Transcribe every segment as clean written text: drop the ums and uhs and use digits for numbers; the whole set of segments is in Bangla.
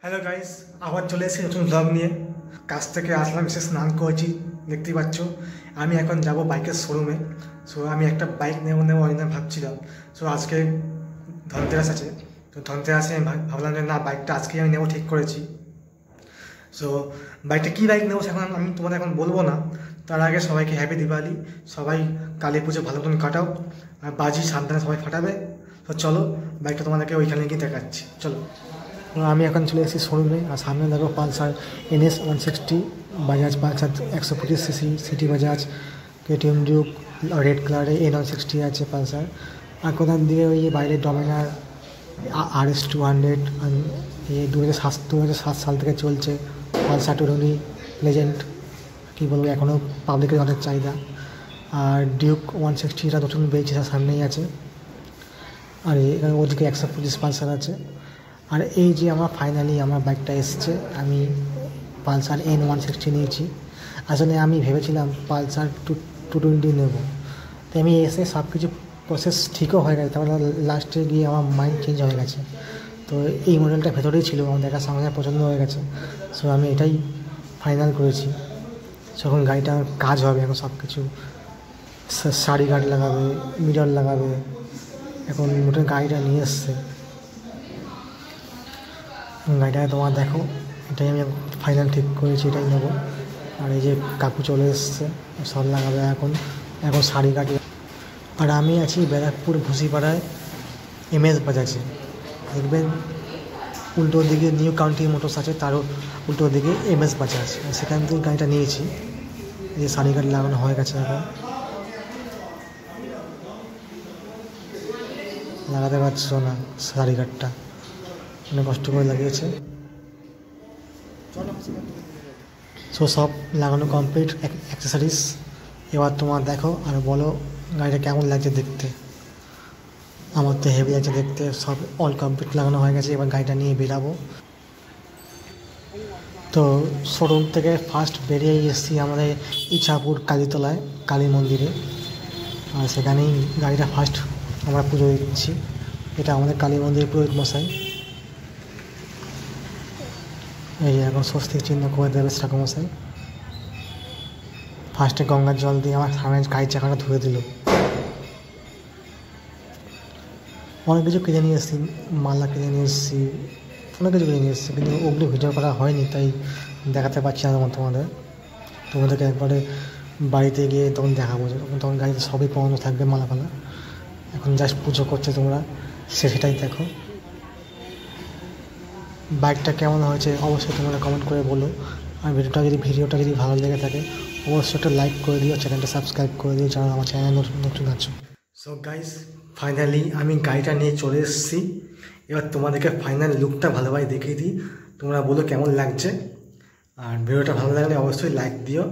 হ্যালো গাইস, আবার চলে এসেছি নতুন ব্লগ নিয়ে। কাজ থেকে আসলাম, এসে স্নান করেছি, দেখতেই পাচ্ছ। আমি এখন যাব বাইকের শোরুমে। সো আমি একটা বাইক নেবো অনেকদিন ভাবছিলাম। সো আজকে ধনতেরাস আছে, তো ধনতেরাসে আমি ভাবলাম যে না, বাইকটা আজকেই আমি নেবো, ঠিক করেছি। সো বাইকটা কী বাইক নেবো এখন আমি তোমাদের এখন বলবো না। তার আগে সবাইকে হ্যাপি দিওয়ালি। সবাই কালী পুজো ভালো মতন কাটাও, আর বাজি সাবধানে সবাই ফাটাবে। তো চলো, বাইকটা তোমাদেরকে ওইখানে গিয়ে দেখাচ্ছি, চলো। আমি এখন চলে এসেছি শোরুমে, আর সামনে দেখো Pulsar NS 160, Bajaj Pulsar 125 CC, city Bajaj, KTM Duke red কালারে N160 আছে পালসার। আর কোথার দিকে ওই বাইরে ডমিনার RS 200, এই 2007 সাল থেকে চলছে পালসার 220 লেজেন্ড। কী বলবো, এখনও পাবলিকের অনেক চাহিদা। আর ডিউক 160টা নতুন বেরিয়েছে, তার সামনেই আছে। আর এখানে ওদিকে 125 পালসার আছে। আর এই যে ফাইনালি আমার বাইকটা এসছে, আমি পালসার N160 নিয়েছি। আসলে আমি ভেবেছিলাম পালসার 220 নেব, তো আমি এসে সব কিছু প্রসেস ঠিকও হয়ে গেছে, তারপরে লাস্টে গিয়ে আমার মাইন্ড চেঞ্জ হয়ে গেছে। তো এই মডেলটা ভেতরেই ছিল, আমার দেখার সঙ্গে পছন্দ হয়ে গেছে। সো আমি এটাই ফাইনাল করেছি। যখন গাড়িটা কাজ হবে, এখন সব কিছু সারি গার্ড লাগাবে, মিরর লাগাবে, এখন মোটর গাড়িটা নিয়ে এসছে। গাড়িটা তোমার দেখো, এটাই আমি ফাইনাল ঠিক করেছি, এটাই নেবো। আর এই যে কাকু চলে এসছে, সব লাগাবে এখন শাড়ি গাড়ি। আর আমি আছি ব্যারাকপুর ভুসিপাড়ায় MS বাজাজে। দেখবেন উল্টো দিকে নিউ কাউন্টি মোটরস আছে, তারও উল্টো দিকে MS বাজাজ, সেখান থেকে গাড়িটা নিয়েছি। এই যে শাড়ি গাড়ি লাগানো হয়ে গেছে, এখন লাগাতে পারছো না শাড়ি গাড়িটা, অনেক কষ্ট করে লাগিয়েছে। সো সব লাগানো কমপ্লিট, অ্যাক্সেসরিজ। এবার তোমার দেখো আর বলো গাড়িটা কেমন লাগছে দেখতে। আমার তো হেভি লাগছে দেখতে। সব অল কমপ্লিট লাগানো হয়ে গেছে, এবার গাড়িটা নিয়ে বেরাবো। তো শোরুম থেকে ফার্স্ট বেরিয়ে এসেছি আমাদের ইছাপুর কালীতলায়, কালী মন্দিরে। আর সেখানেই গাড়িটা ফার্স্ট আমরা পুজো দিচ্ছি। এটা আমাদের কালী মন্দিরের পুরোহিত মশাই। এই এখন স্বস্তিক চিহ্ন করে দেবে ঠাকুরমশাই। ফার্স্টে গঙ্গার জল দিয়ে আমার সামনে গাড়ির চাকাটা ধুয়ে দিল। অনেক কিছু কিনে নিয়ে এসেছি, মালা কিনে নিয়ে এসেছি, অনেক কিছু কিনে নিয়ে এসেছি, কিন্তু ওগুলো ভিডিও করা হয়নি, তাই দেখাতে পারছি না তোমাদেরকে একবারে বাড়িতে গিয়ে তখন দেখাবো। তখন গাড়িতে সবই পৌঁছানো থাকবে, মালা ফালা। এখন জাস্ট পুজো করছে তোমরা, সেটাই দেখো। বাইকটা কেমন হয়েছে অবশ্যই তোমরা কমেন্ট করে বলো। আর ভিডিওটা যদি ভালো লেগে থাকে অবশ্যই একটা লাইক করে দিও, চ্যানেলটা সাবস্ক্রাইব করে দিও যারা আমার চ্যানেল নতুন আছো। সো গাইস, ফাইনালি আমি গাড়িটা নিয়ে চলে এসেছি। এবার তোমাদেরকে ফাইনাল লুকটা ভালোভাবে দেখিয়ে দিই, তোমরা বলো কেমন লাগছে। আর ভিডিওটা ভালো লাগলে অবশ্যই লাইক দিও,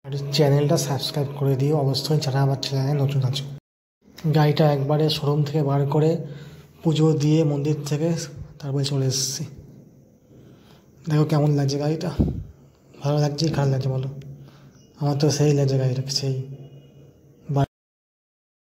আর চ্যানেলটা সাবস্ক্রাইব করে দিও অবশ্যই যারা আমার চ্যানেলে নতুন আছো। গাড়িটা একবারে শোরুম থেকে বার করে পুজো দিয়ে মন্দির থেকে তারপরে চলে এসেছি। দেখো কেমন লাগছে গাড়িটা, ভালো লাগছে খারাপ লাগছে বলো? আমার তো সেই লাগছে গাড়িটা, সেই।